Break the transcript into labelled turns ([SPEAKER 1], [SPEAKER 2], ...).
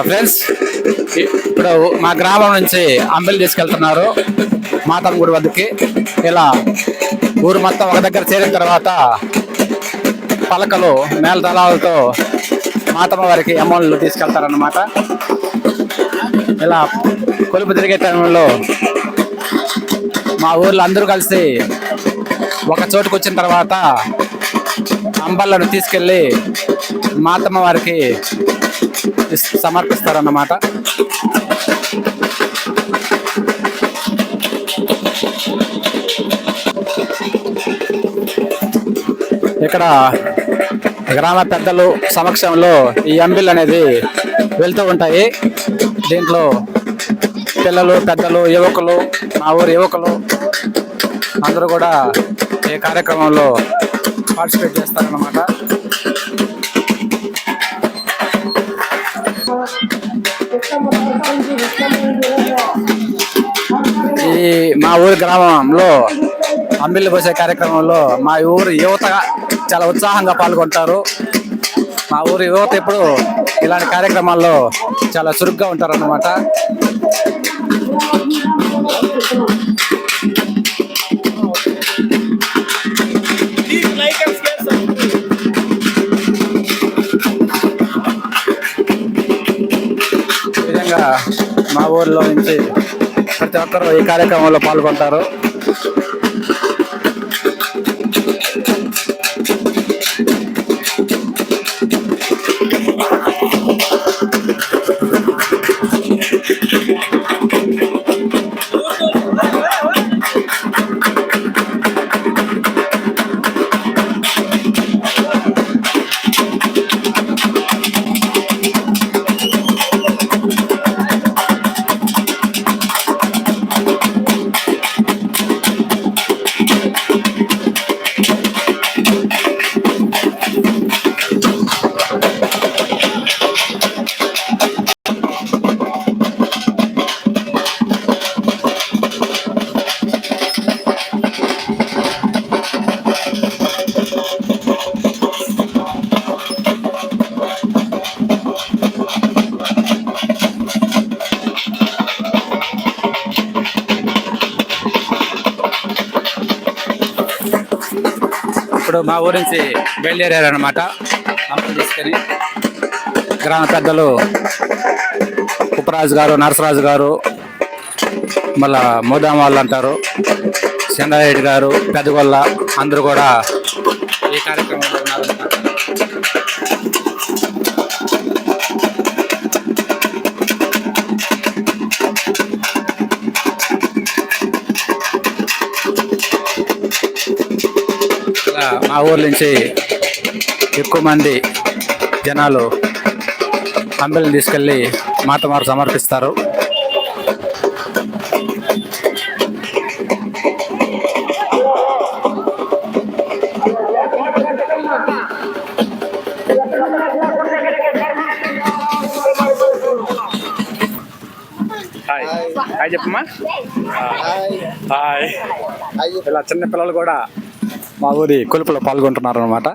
[SPEAKER 1] Friends, ఇప్పుడు మా గ్రామం నుంచి అంబిలి తీసుకెళ్తున్నారు మాతమ్మ గుడి వద్దకి. ఇలా ఊరు మొత్తం ఒక దగ్గర చేరిన తర్వాత పలకలు మేళతాళాలతో మాతమ్మ వారికి అమౌంట్లు తీసుకెళ్తారన్నమాట. ఇలా కొలుపు తిరిగే టైంలో మా ఊర్లో అందరూ కలిసి ఒక చోటుకు వచ్చిన తర్వాత అంబళ్ళను తీసుకెళ్ళి మాతమ్మ వారికి సమర్పిస్తారన్నమాట. ఇక్కడ గ్రామ పెద్దలు సమక్షంలో ఈ అంబిల్ అనేది వెళ్తూ ఉంటాయి. దీంట్లో పిల్లలు, పెద్దలు, యువకులు, మా ఊరు యువకులు అందరూ కూడా ఈ కార్యక్రమంలో పార్టిసిపేట్ చేస్తారన్నమాట. ఈ మా ఊరి గ్రామంలో అంబిల్లి పోసే కార్యక్రమంలో మా ఊరు యువత చాలా ఉత్సాహంగా పాల్గొంటారు. మా ఊరు యువత ఎప్పుడు ఇలాంటి కార్యక్రమాల్లో చాలా చురుగ్గా ఉంటారు అన్నమాట. ఈ విధంగా మా ఊరిలో నుంచి ప్రతి ఒక్కరూ ఈ కార్యక్రమంలో పాల్గొంటారు. ఇప్పుడు మా ఊరి నుంచి బయలుదేరారనమాట. అంబిలి తీసుకొని గ్రామ పెద్దలు ఉప్పరాజు గారు, నరసరాజు గారు, మళ్ళా మోదాం వాళ్ళు అంటారు, చంద్రారెడ్డి గారు, పెద్దగొల్ల అందరూ కూడా ఈ కార్యక్రమంలో ఉన్నారన్నమాట. మా ఊరు నుంచి ఎక్కువ మంది జనాలు అంబిలిని తీసుకెళ్ళి మాతమారు సమర్పిస్తారు. హాయ్ చెప్పమ్మా. హాయ్. ఇలా చిన్న పిల్లలు కూడా మా ఊరి కొలుపులో పాల్గొంటున్నారు అన్నమాట.